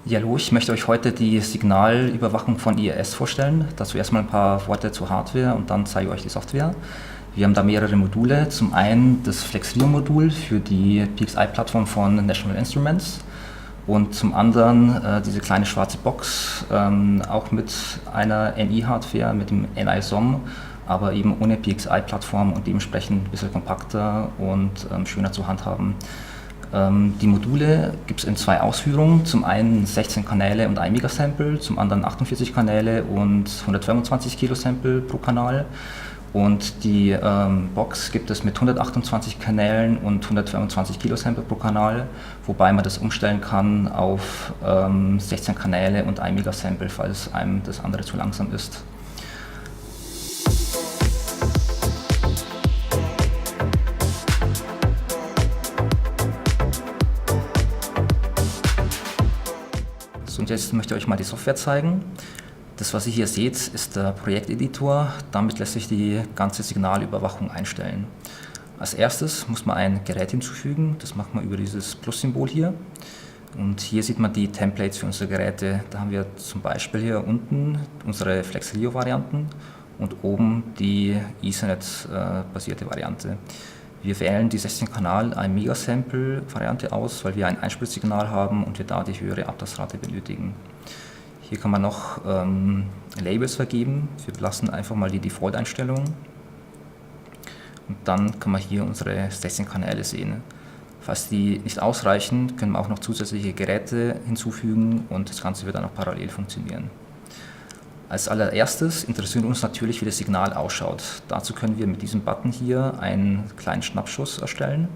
Ja, hallo, ich möchte euch heute die Signalüberwachung von IIS vorstellen. Dazu erstmal ein paar Worte zur Hardware und dann zeige ich euch die Software. Wir haben da mehrere Module. Zum einen das FlexRio-Modul für die PXI-Plattform von National Instruments und zum anderen diese kleine schwarze Box, auch mit einer NI-Hardware, mit dem NI-SOM, aber eben ohne PXI-Plattform und dementsprechend ein bisschen kompakter und schöner zu handhaben. Die Module gibt es in zwei Ausführungen, zum einen 16 Kanäle und 1 Megasample, zum anderen 48 Kanäle und 125 Kilosample pro Kanal. Und die Box gibt es mit 128 Kanälen und 125 Kilosample pro Kanal, wobei man das umstellen kann auf 16 Kanäle und 1 Megasample, falls einem das andere zu langsam ist. Und jetzt möchte ich euch mal die Software zeigen. Das, was ihr hier seht, ist der Projekteditor. Damit lässt sich die ganze Signalüberwachung einstellen. Als erstes muss man ein Gerät hinzufügen. Das macht man über dieses Plus-Symbol hier. Und hier sieht man die Templates für unsere Geräte. Da haben wir zum Beispiel hier unten unsere FlexRio-Varianten und oben die Ethernet-basierte Variante. Wir wählen die 16-Kanal 1 Megasample-Variante aus, weil wir ein Einspritzsignal haben und wir da die höhere Abtastrate benötigen. Hier kann man noch Labels vergeben. Wir belassen einfach mal die Default-Einstellung. Und dann kann man hier unsere 16 Kanäle sehen. Falls die nicht ausreichen, können wir auch noch zusätzliche Geräte hinzufügen und das Ganze wird dann auch parallel funktionieren. Als allererstes interessiert uns natürlich, wie das Signal ausschaut. Dazu können wir mit diesem Button hier einen kleinen Schnappschuss erstellen.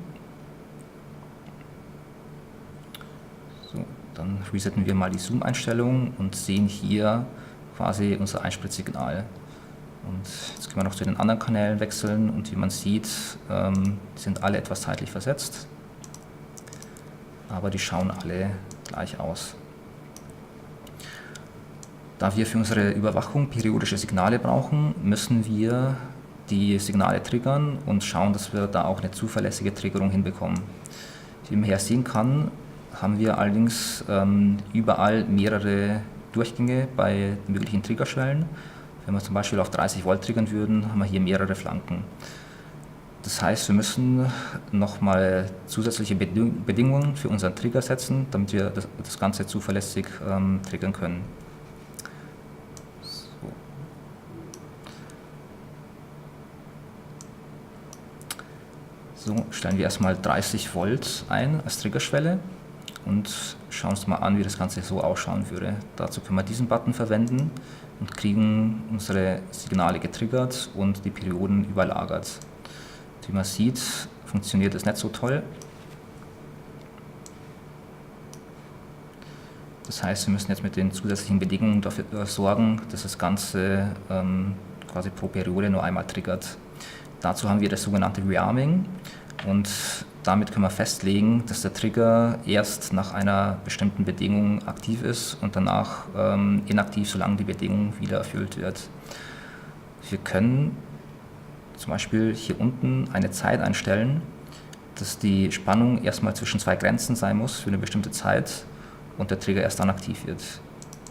So, dann resetten wir mal die Zoom-Einstellung und sehen hier quasi unser Einspritzsignal. Und jetzt können wir noch zu den anderen Kanälen wechseln und wie man sieht, sind alle etwas zeitlich versetzt, aber die schauen alle gleich aus. Da wir für unsere Überwachung periodische Signale brauchen, müssen wir die Signale triggern und schauen, dass wir da auch eine zuverlässige Triggerung hinbekommen. Wie man hier sehen kann, haben wir allerdings überall mehrere Durchgänge bei möglichen Triggerschwellen. Wenn wir zum Beispiel auf 30 Volt triggern würden, haben wir hier mehrere Flanken. Das heißt, wir müssen nochmal zusätzliche Bedingungen für unseren Trigger setzen, damit wir das Ganze zuverlässig triggern können. So, stellen wir erstmal 30 Volt ein als Triggerschwelle und schauen uns mal an, wie das Ganze so ausschauen würde. Dazu können wir diesen Button verwenden und kriegen unsere Signale getriggert und die Perioden überlagert. Wie man sieht, funktioniert es nicht so toll. Das heißt, wir müssen jetzt mit den zusätzlichen Bedingungen dafür sorgen, dass das Ganze quasi pro Periode nur einmal triggert. Dazu haben wir das sogenannte Rearming und damit können wir festlegen, dass der Trigger erst nach einer bestimmten Bedingung aktiv ist und danach inaktiv, solange die Bedingung wieder erfüllt wird. Wir können zum Beispiel hier unten eine Zeit einstellen, dass die Spannung erstmal zwischen zwei Grenzen sein muss für eine bestimmte Zeit und der Trigger erst dann aktiv wird.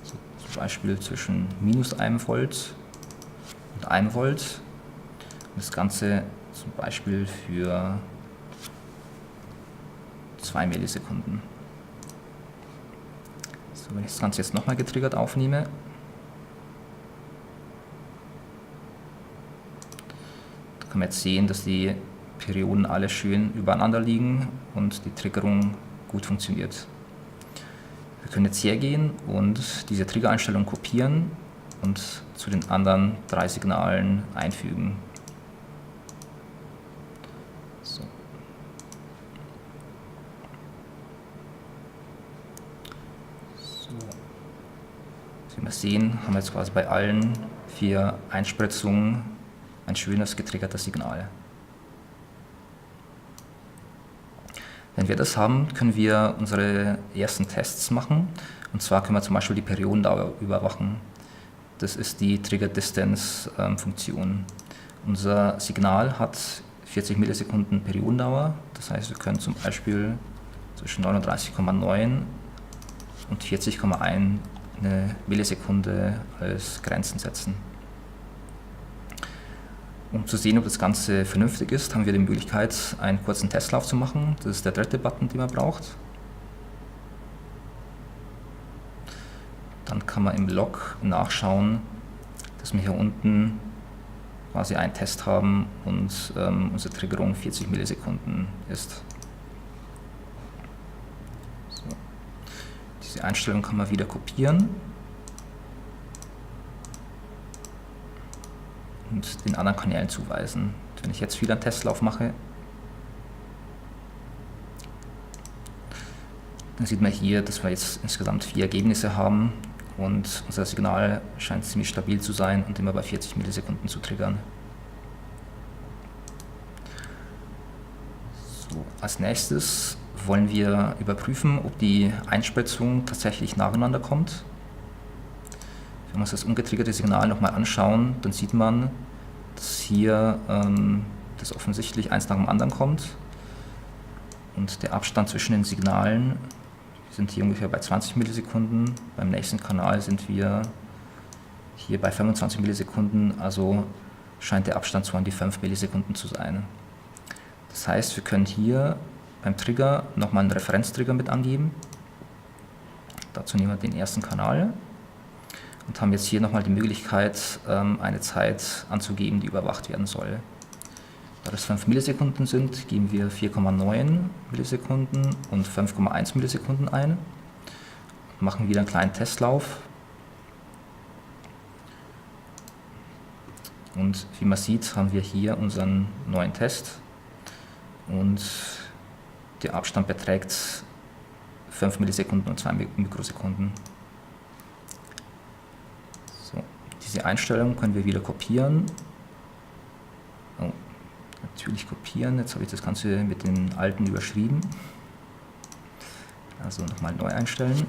Also zum Beispiel zwischen -1 Volt und 1 Volt. Das Ganze zum Beispiel für 2 Millisekunden. So, wenn ich das Ganze jetzt nochmal getriggert aufnehme, dann kann man jetzt sehen, dass die Perioden alle schön übereinander liegen und die Triggerung gut funktioniert. Wir können jetzt hergehen und diese Triggereinstellung kopieren und zu den anderen 3 Signalen einfügen. So. Wie wir sehen, haben wir jetzt quasi bei allen 4 Einspritzungen ein schönes getriggertes Signal. Wenn wir das haben, können wir unsere ersten Tests machen. Und zwar können wir zum Beispiel die Periodendauer überwachen. Das ist die Trigger Distance Funktion. Unser Signal hat 40 Millisekunden Periodendauer. Das heißt, wir können zum Beispiel zwischen 39,9 und 40,1 Millisekunde als Grenzen setzen. Um zu sehen, ob das Ganze vernünftig ist, haben wir die Möglichkeit, einen kurzen Testlauf zu machen. Das ist der dritte Button, den man braucht. Dann kann man im Log nachschauen, dass wir hier unten quasi einen Test haben und unsere Triggerung 40 Millisekunden ist. So. Diese Einstellung kann man wieder kopieren und den anderen Kanälen zuweisen. Wenn ich jetzt wieder einen Testlauf mache, dann sieht man hier, dass wir jetzt insgesamt 4 Ergebnisse haben und unser Signal scheint ziemlich stabil zu sein und immer bei 40 Millisekunden zu triggern. So, als nächstes wollen wir überprüfen, ob die Einspritzung tatsächlich nacheinander kommt. Wenn wir uns das ungetriggerte Signal nochmal anschauen, dann sieht man, dass hier das offensichtlich eins nach dem anderen kommt und der Abstand zwischen den Signalen, wir sind hier ungefähr bei 20 Millisekunden, beim nächsten Kanal sind wir hier bei 25 Millisekunden, also scheint der Abstand so an die 5 Millisekunden zu sein. Das heißt, wir können hier beim Trigger nochmal einen Referenztrigger mit angeben. Dazu nehmen wir den ersten Kanal und haben jetzt hier nochmal die Möglichkeit, eine Zeit anzugeben, die überwacht werden soll. Da das 5 Millisekunden sind, geben wir 4,9 Millisekunden und 5,1 Millisekunden ein. Machen wieder einen kleinen Testlauf. Und wie man sieht, haben wir hier unseren neuen Test. Und der Abstand beträgt 5 Millisekunden und 2 Mikrosekunden. So, diese Einstellung können wir wieder kopieren. Oh. Natürlich kopieren, jetzt habe ich das Ganze mit den alten überschrieben. Also nochmal neu einstellen.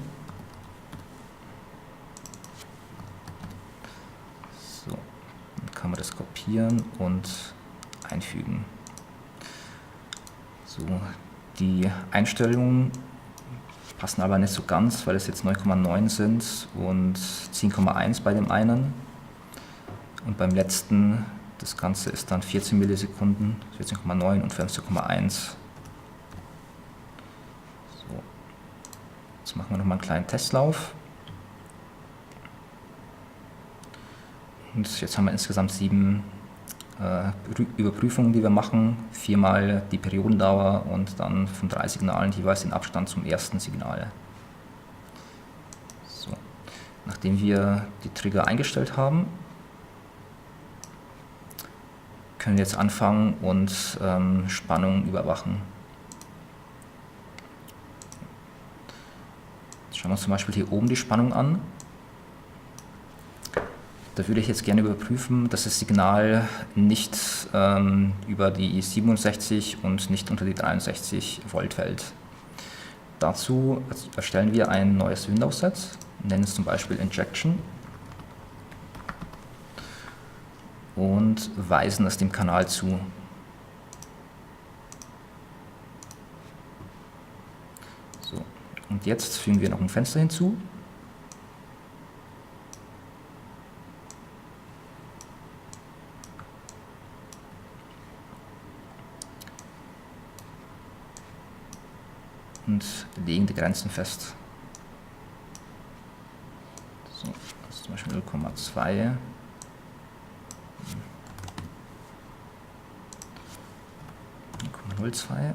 So, dann kann man das kopieren und einfügen. So, die Einstellungen passen aber nicht so ganz, weil es jetzt 9,9 sind und 10,1 bei dem einen. Und beim letzten, das Ganze ist dann 14 Millisekunden, 14,9 und 15,1. So. Jetzt machen wir nochmal einen kleinen Testlauf. Und jetzt haben wir insgesamt 7 Überprüfungen, die wir machen. 4-mal die Periodendauer und dann von 3 Signalen jeweils den Abstand zum ersten Signal. So. Nachdem wir die Trigger eingestellt haben, können wir jetzt anfangen und Spannung überwachen. Jetzt schauen wir uns zum Beispiel hier oben die Spannung an. Da würde ich jetzt gerne überprüfen, dass das Signal nicht über die 67 und nicht unter die 63 Volt fällt. Dazu erstellen wir ein neues Windows-Set, nennen es zum Beispiel Injection. Und weisen es dem Kanal zu. So, und jetzt fügen wir noch ein Fenster hinzu. Und legen die Grenzen fest. So, das ist zum Beispiel 0,2. 0,02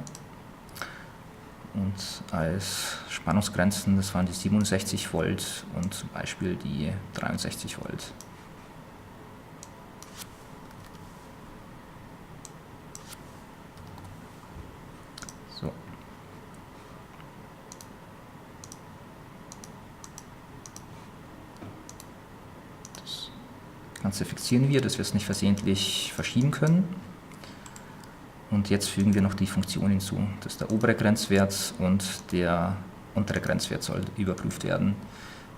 und als Spannungsgrenzen, das waren die 67 Volt und zum Beispiel die 63 Volt. So. Das Ganze fixieren wir, dass wir es nicht versehentlich verschieben können. Und jetzt fügen wir noch die Funktion hinzu. Das ist der obere Grenzwert und der untere Grenzwert soll überprüft werden.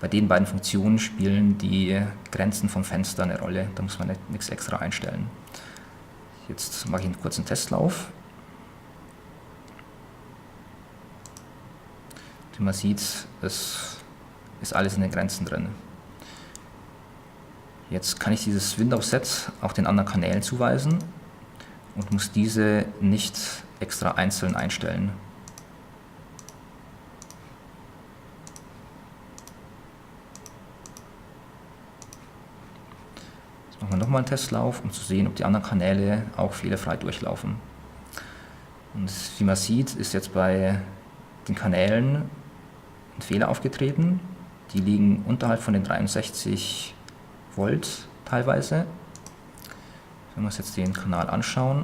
Bei den beiden Funktionen spielen die Grenzen vom Fenster eine Rolle. Da muss man nichts extra einstellen. Jetzt mache ich einen kurzen Testlauf. Wie man sieht, es ist alles in den Grenzen drin. Jetzt kann ich dieses Windows-Set auch den anderen Kanälen zuweisen und muss diese nicht extra einzeln einstellen. Jetzt machen wir nochmal einen Testlauf, um zu sehen, ob die anderen Kanäle auch fehlerfrei durchlaufen. Und wie man sieht, ist jetzt bei den Kanälen ein Fehler aufgetreten. Die liegen unterhalb von den 63 Volt teilweise. Wenn wir uns jetzt den Kanal anschauen,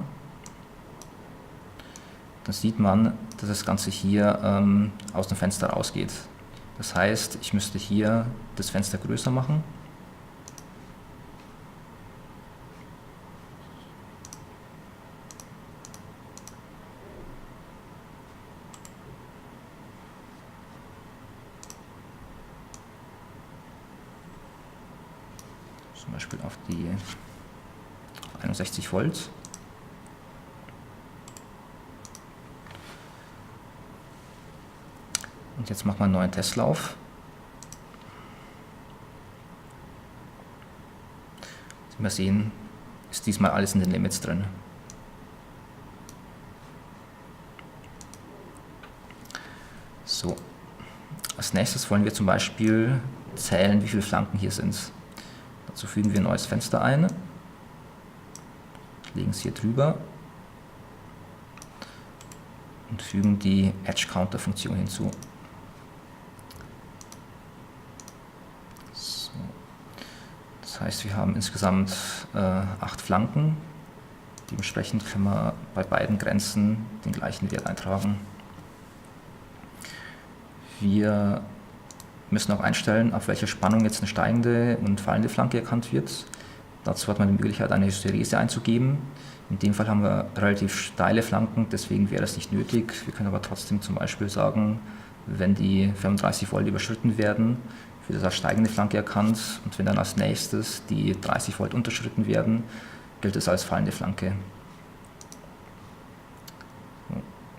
dann sieht man, dass das Ganze hier aus dem Fenster rausgeht. Das heißt, ich müsste hier das Fenster größer machen. Zum Beispiel auf die 61 Volt. Und jetzt machen wir einen neuen Testlauf. Wie wir sehen, ist diesmal alles in den Limits drin. So, als nächstes wollen wir zum Beispiel zählen, wie viele Flanken hier sind. Dazu fügen wir ein neues Fenster ein, legen es hier drüber und fügen die Edge Counter Funktion hinzu. So. Das heißt, wir haben insgesamt 8 Flanken. Dementsprechend können wir bei beiden Grenzen den gleichen Wert eintragen. Wir müssen auch einstellen, auf welcher Spannung jetzt eine steigende und fallende Flanke erkannt wird. Dazu hat man die Möglichkeit, eine Hysterese einzugeben. In dem Fall haben wir relativ steile Flanken, deswegen wäre das nicht nötig. Wir können aber trotzdem zum Beispiel sagen, wenn die 35 Volt überschritten werden, wird das als steigende Flanke erkannt, und wenn dann als nächstes die 30 Volt unterschritten werden, gilt es als fallende Flanke.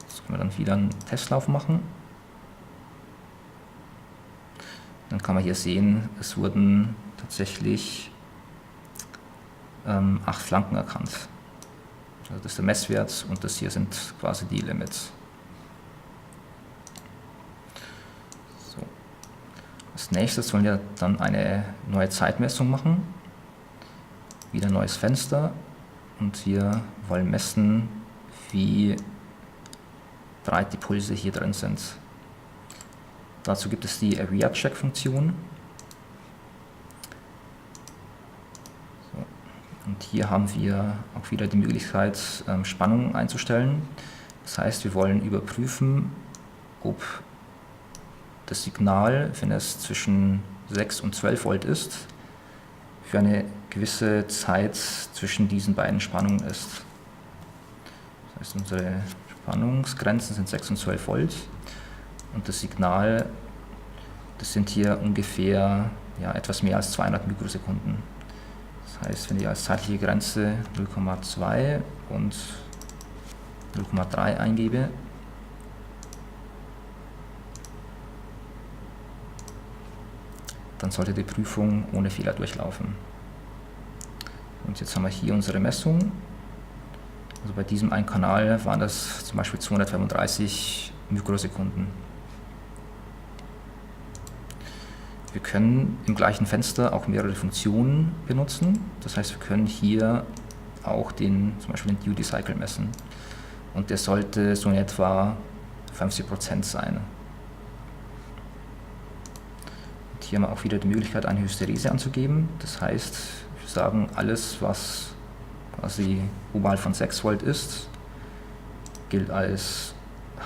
Jetzt können wir dann wieder einen Testlauf machen. Dann kann man hier sehen, es wurden tatsächlich 8 Flanken erkannt. Also das ist der Messwert und das hier sind quasi die Limits. So. Als nächstes wollen wir dann eine neue Zeitmessung machen. Wieder ein neues Fenster und wir wollen messen, wie breit die Pulse hier drin sind. Dazu gibt es die Area-Check-Funktion. So. Und hier haben wir auch wieder die Möglichkeit, Spannung einzustellen. Das heißt, wir wollen überprüfen, ob das Signal, wenn es zwischen 6 und 12 Volt ist, für eine gewisse Zeit zwischen diesen beiden Spannungen ist. Das heißt, unsere Spannungsgrenzen sind 6 und 12 Volt. Und das Signal, das sind hier ungefähr etwas mehr als 200 Mikrosekunden. Das heißt, wenn ich als zeitliche Grenze 0,2 und 0,3 eingebe, dann sollte die Prüfung ohne Fehler durchlaufen. Und jetzt haben wir hier unsere Messung. Also bei diesem einen Kanal waren das zum Beispiel 235 Mikrosekunden. Wir können im gleichen Fenster auch mehrere Funktionen benutzen. Das heißt, wir können hier auch zum Beispiel den Duty Cycle messen. Und der sollte so in etwa 50% sein. Und hier haben wir auch wieder die Möglichkeit, eine Hysterese anzugeben. Das heißt, wir sagen, alles, was quasi oberhalb von 6 Volt ist, gilt als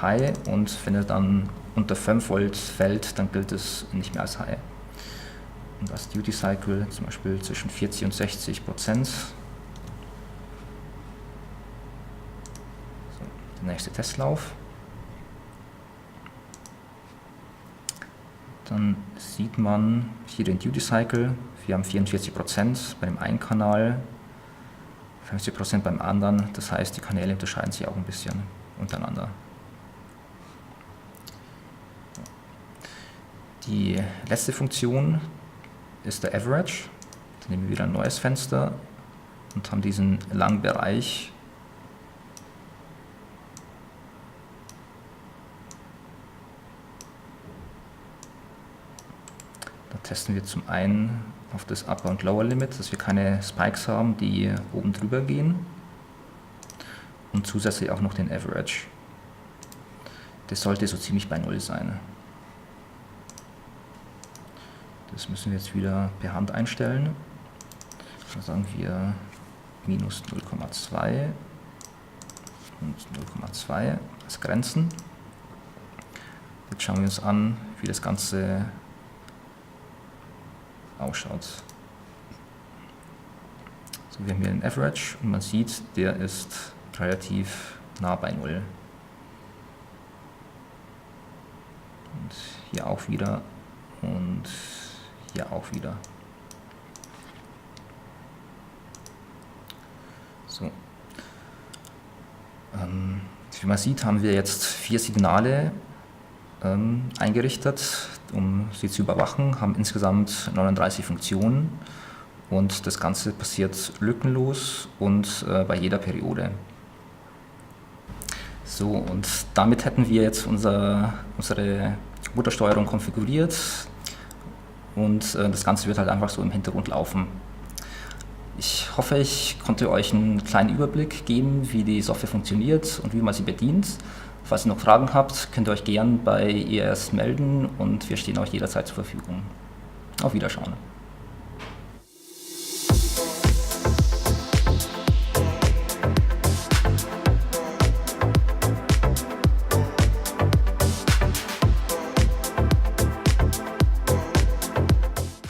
High, und wenn er dann unter 5 Volt fällt, dann gilt es nicht mehr als High. Und als Duty Cycle zum Beispiel zwischen 40 und 60%. So, der nächste Testlauf. Dann sieht man hier den Duty Cycle. Wir haben 44% bei dem einen Kanal, 50% beim anderen. Das heißt, die Kanäle unterscheiden sich auch ein bisschen untereinander. Die letzte Funktion ist der Average. Dann nehmen wir wieder ein neues Fenster und haben diesen langen Bereich. Da testen wir zum einen auf das Upper und Lower Limit, dass wir keine Spikes haben, die oben drüber gehen. Und zusätzlich auch noch den Average. Das sollte so ziemlich bei 0 sein. Das müssen wir jetzt wieder per Hand einstellen. Da sagen wir minus 0,2 und 0,2 als Grenzen. Jetzt schauen wir uns an, wie das Ganze ausschaut. So, wir haben hier den Average und man sieht, der ist relativ nah bei 0. Und hier auch wieder und hier auch wieder. So. Wie man sieht, haben wir jetzt 4 Signale eingerichtet, um sie zu überwachen, haben insgesamt 39 Funktionen und das Ganze passiert lückenlos und bei jeder Periode. So, und damit hätten wir jetzt unsere Muttersteuerung konfiguriert und das Ganze wird halt einfach so im Hintergrund laufen. Ich hoffe, ich konnte euch einen kleinen Überblick geben, wie die Software funktioniert und wie man sie bedient. Falls ihr noch Fragen habt, könnt ihr euch gern bei ERS melden und wir stehen euch jederzeit zur Verfügung. Auf Wiederschauen.